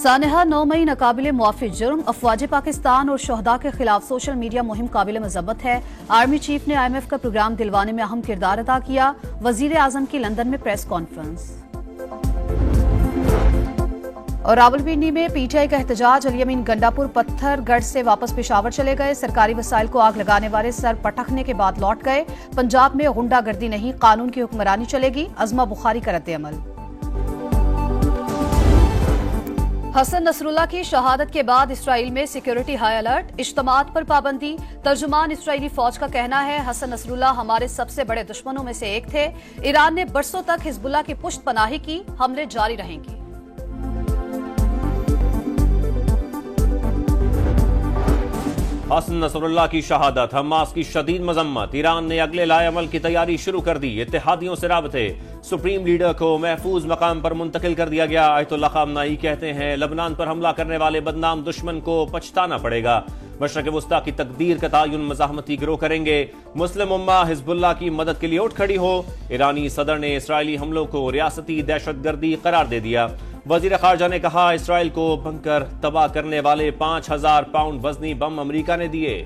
सानहा 9 मई नाकाबिले मुआफिक जुर्म, अफवाज पाकिस्तान और शहदा के खिलाफ सोशल मीडिया मुहिम काबिल मजम्मत है। आर्मी चीफ ने IMF का प्रोग्राम दिलवाने में अहम किरदार अदा किया। वजीर आजम की लंदन में प्रेस कॉन्फ्रेंस। और रावलपिंडी में PTI का एहतजाज, अली अमीन गंडापुर पत्थरगढ़ से वापस पेशावर चले गए। सरकारी वसाइल को आग लगाने वाले सर पटकने के बाद लौट गए। पंजाब में गुंडागर्दी नहीं, कानून की हुक्मरानी चलेगी, अजमा बुखारी का रद्द-ए-अमल। हसन नसरुल्लाह की शहादत के बाद इसराइल में सिक्योरिटी हाई अलर्ट, इज्तिमात पर पाबंदी। तर्जुमान इसराइली फौज का कहना है, हसन नसरुल्लाह हमारे सबसे बड़े दुश्मनों में से एक थे। ईरान ने बरसों तक हिजबुल्लाह की पुष्ट पनाही की, हमले जारी रहेंगे। हसन नसरुल्लाह की शहादत, हमास की शदीद मजम्मत। ईरान ने अगले लाए-अमल की तैयारी शुरू कर दी। इत्तेहादियों से राबते, सुप्रीम लीडर को महफूज मकाम पर मुंतकिल कर दिया गया। आयतुल्लाह खामनाई कहते हैं, लबनान पर हमला करने वाले बदनाम दुश्मन को पछताना पड़ेगा। मशरक़ वस्ता की तकदीर का तयन मज़ाहमती गिरोह करेंगे। मुस्लिम उम्मा हिजबुल्लाह की मदद के लिए उठ खड़ी हो। ईरानी सदर ने इसराइली हमलों को रियासती दहशतगर्दी करार दे दिया। वजीर खारजा ने कहा, इसराइल को बंकर तबाह करने वाले 5000 पाउंड वजनी बम अमेरिका ने दिए।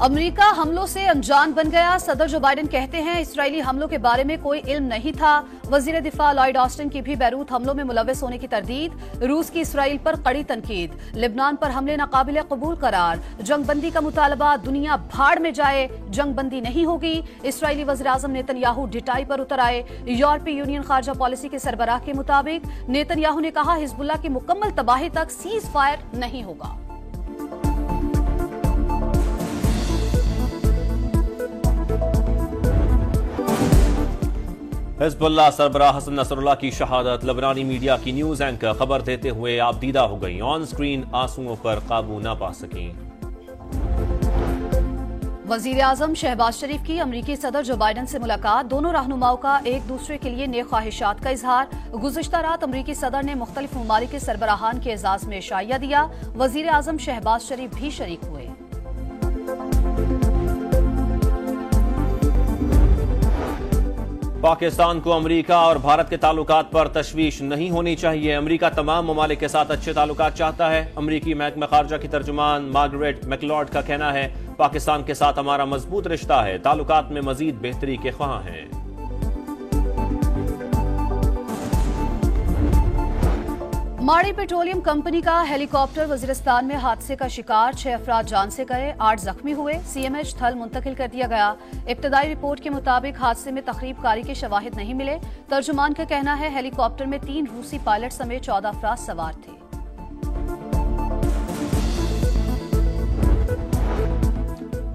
अमेरिका हमलों से अनजान बन गया। सदर जो बाइडेन कहते हैं, इसराइली हमलों के बारे में कोई इल्म नहीं था। वजीर दिफा लॉयड ऑस्टिन की भी बैरूत हमलों में मुलव्वस होने की तरदीद। रूस की इसराइल पर कड़ी तनकीद। लिबनान पर हमले नाकाबिले कबूल करार। जंगबंदी का मुतालबा, दुनिया भाड़ में जाए, जंगबंदी नहीं होगी। इसराइली वज़ीर आज़म नेतन्याहू डिटाई पर उतर आए। यूरोपीय यूनियन खारजा पॉलिसी के सरबराह के मुताबिक नेतन्याहू ने कहा, हिजबुल्लाह की मुकम्मल तबाही तक सीज फायर नहीं होगा। हिजबुल्लाह सरबराह हसन नसरुल्लाह की शहादत, लबनानी मीडिया की न्यूज एंकर खबर देते हुए आबदीदा हो गई। ऑन स्क्रीन आंसुओं पर काबू न पा सकी। वजीर आजम शहबाज शरीफ की अमरीकी सदर जो बाइडेन से मुलाकात, दोनों रहनुमाओं का एक दूसरे के लिए नेक ख्वाहिशात का इजहार। गुज़िश्ता रात अमरीकी सदर ने मुख्तलिफ ममालिक के सरबराहान के एजाज में शाइया दिया। वजीर आजम शहबाज शरीफ भी शरीक हुए। पाकिस्तान को अमेरिका और भारत के ताल्लुकात पर तशवीश नहीं होनी चाहिए। अमेरिका तमाम ममालिक के साथ अच्छे ताल्लुकात चाहता है। अमेरिकी महकमा खारजा की तर्जुमान मार्गरेट मैकलॉड का कहना है, पाकिस्तान के साथ हमारा मजबूत रिश्ता है, ताल्लुकात में मजीद बेहतरी के ख्वाह हैं। माड़ी पेट्रोलियम कंपनी का हेलीकॉप्टर वजीरिस्तान में हादसे का शिकार, 6 अफराद जान से गए, 8 जख्मी हुए। CMH थल मुंतकिल कर दिया गया। इब्तदाई रिपोर्ट के मुताबिक हादसे में तखरीब कारी के शवाहिद नहीं मिले। तर्जुमान का कहना है, हेलीकॉप्टर में 3 रूसी पायलट समेत 14 अफराद सवार थे।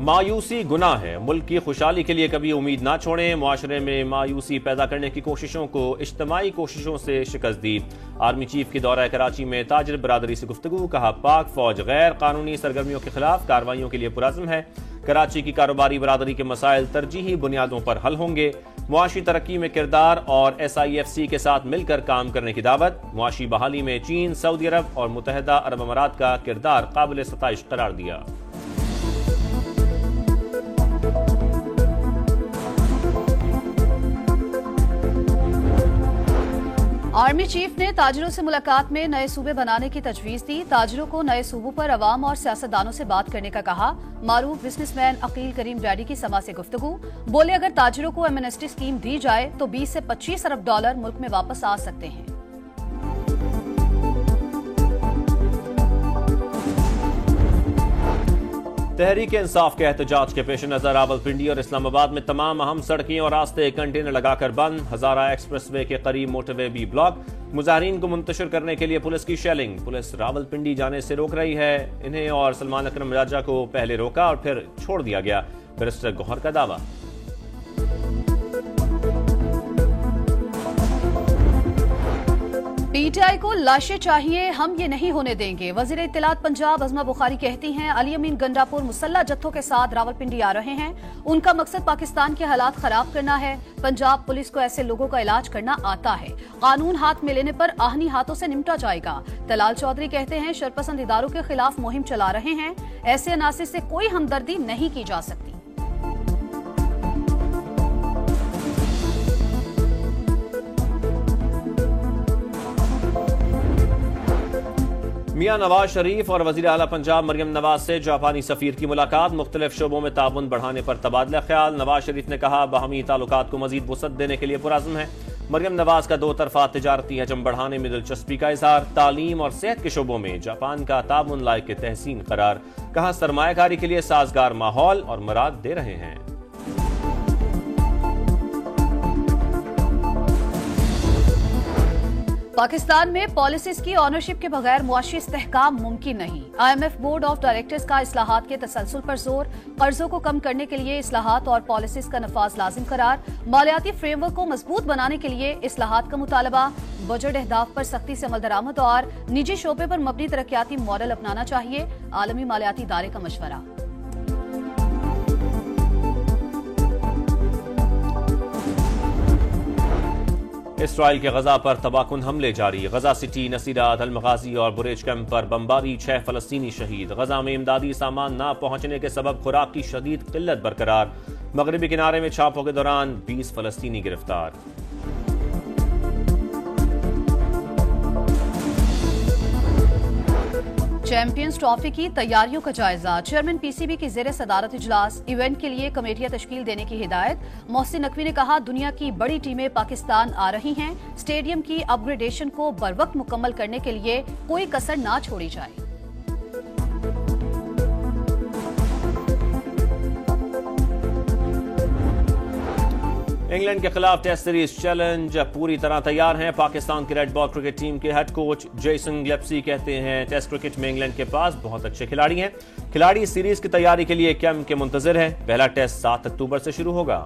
मायूसी गुनाह है, मुल्क की खुशहाली के लिए कभी उम्मीद ना छोड़ें। मुआशरे में मायूसी पैदा करने की कोशिशों को इज्तिमाई कोशिशों से शिकस्त दी। आर्मी चीफ की दौरा कराची में ताजिर बरादरी से गुफ्तगू, कहा पाक फौज गैर कानूनी सरगर्मियों के खिलाफ कार्रवाइयों के लिए पुरज़्म है। कराची की कारोबारी बरादरी के मसाइल तरजीही बुनियादों पर हल होंगे। मुआशी तरक्की में किरदार और SIFC के साथ मिलकर काम करने की दावत। मुआशी बहाली में चीन, सऊदी अरब और मुत्तहिदा अरब अमारात का किरदार काबिल सताइश करार दिया। आर्मी चीफ ने ताजिरों से मुलाकात में नए सूबे बनाने की तजवीज दी। ताजिरों को नए सूबों पर अवाम और सियासतदानों से बात करने का कहा। मारूफ बिजनेसमैन अकील करीम डैडी की समा से गुफ्तगू, बोले अगर ताजिरों को एमनेस्टी स्कीम दी जाए तो 20 से 25 अरब डॉलर मुल्क में वापस आ सकते हैं। तहरीक इंसाफ के एहतजाज के पेश नजर रावलपिंडी और इस्लामाबाद में तमाम अहम सड़कें और रास्ते कंटेनर लगाकर बंद। हजारा एक्सप्रेसवे के करीब मोटरवे भी ब्लॉक। मुजाहिरीन को मुंतशिर करने के लिए पुलिस की शेलिंग। पुलिस रावलपिंडी जाने से रोक रही है। इन्हें और सलमान अकरम राजा को पहले रोका और फिर छोड़ दिया गया। बैरिस्टर गौहर का दावा। PTI को लाशें चाहिए, हम ये नहीं होने देंगे। वजीर इत्तलात पंजाब अजमा बुखारी कहती हैं, अली अमीन गंडापुर मुसल्ला जत्थों के साथ रावलपिंडी आ रहे हैं। उनका मकसद पाकिस्तान के हालात खराब करना है। पंजाब पुलिस को ऐसे लोगों का इलाज करना आता है। कानून हाथ में लेने पर आहनी हाथों से निपटा जाएगा। तलाल चौधरी कहते हैं, शरपसंद इदारों के खिलाफ मुहिम चला रहे हैं। ऐसे अनासिर से कोई हमदर्दी नहीं की जा सकती। मियां नवाज शरीफ और वजीर आला पंजाब मरियम नवाज से जापानी सफीर की मुलाकात, मुख्तलिफ शोबों में ताउन बढ़ाने पर तबादला ख्याल। नवाज शरीफ ने कहा बाहमी ताल्लुकात को मजीद वुसअत देने के लिए पुरअज़्म है। मरियम नवाज का दो तरफा तिजारती हजम बढ़ाने में दिलचस्पी का इजहार। तालीम और सेहत के शोबों में जापान का ताउन लायक तहसीन करार। कहा सरमायाकारी के लिए साजगार माहौल और मराद दे रहे हैं। पाकिस्तान में पॉलिसीज की ऑनरशिप के बगैर मुआशी इस्तेहकाम मुमकिन नहीं। IMF बोर्ड ऑफ डायरेक्टर्स का इस्लाहात के तसलसल पर जोर। कर्जों को कम करने के लिए इस्लाहात और पॉलिसीज का नफाज लाजिम करार। मालियाती फ्रेमवर्क को मजबूत बनाने के लिए इस्लाहात का मुतालबा। बजट अहदाफ पर सख्ती से अमल दरामद और निजी शोबे पर मबनी तरक्याती मॉडल अपनाना चाहिए। आलमी मालियाती इदारे का मशवरा। इसराइल के गजा पर तबाहकुन हमले जारी। गजा सिटी, नसीरात, अल-मगाजी और बुरेज कैंप पर बमबारी, 6 फलस्तीनी शहीद। गजा में इमदादी सामान न पहुंचने के सबब खुराक की शदीद किल्लत बरकरार। मगरबी किनारे में छापों के दौरान 20 फलस्तीनी गिरफ्तार। चैंपियंस ट्रॉफी की तैयारियों का जायजा। चेयरमैन PCB की जेर सदारत इजलास। इवेंट के लिए कमेटियां तश्कील देने की हिदायत। मोहसिन नकवी ने कहा दुनिया की बड़ी टीमें पाकिस्तान आ रही हैं। स्टेडियम की अपग्रेडेशन को बरवक्त मुकम्मल करने के लिए कोई कसर ना छोड़ी जाए। इंग्लैंड के खिलाफ टेस्ट सीरीज चैलेंज पूरी तरह तैयार हैं। पाकिस्तान की रेड बॉल क्रिकेट टीम के हेड कोच जेसन ग्लेप्सी कहते हैं टेस्ट क्रिकेट में इंग्लैंड के पास बहुत अच्छे खिलाड़ी हैं। खिलाड़ी सीरीज की तैयारी के लिए कैंप के मुंतजिर है। पहला टेस्ट 7 अक्टूबर से शुरू होगा।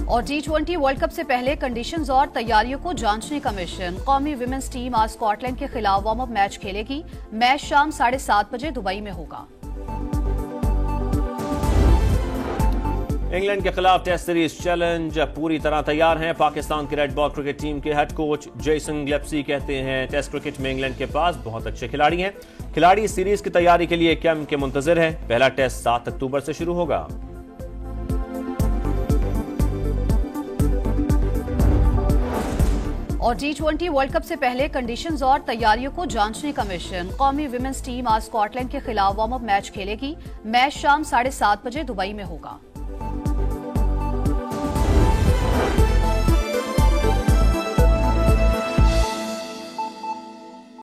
और T20 वर्ल्ड कप से पहले कंडीशंस और तैयारियों को जांचने का मिशन। कौमी विमेंस टीम आज स्कॉटलैंड के खिलाफ वार्म अप मैच खेलेगी। मैच शाम 7:30 बजे दुबई में होगा। इंग्लैंड के खिलाफ टेस्ट सीरीज चैलेंज पूरी तरह तैयार हैं। पाकिस्तान की रेड बॉल क्रिकेट टीम के हेड कोच जेसन ग्लेप्सी कहते हैं टेस्ट क्रिकेट में इंग्लैंड के पास बहुत अच्छे खिलाड़ी हैं। खिलाड़ी सीरीज की तैयारी के लिए कैंप के मुंतजिर है। पहला टेस्ट 7 अक्टूबर से शुरू होगा। और T20 वर्ल्ड कप से पहले कंडीशंस और तैयारियों को जांचने का मिशन। कौमी विमेंस टीम आज स्कॉटलैंड के खिलाफ वार्म अप मैच खेलेगी। मैच शाम 7:30 बजे दुबई में होगा।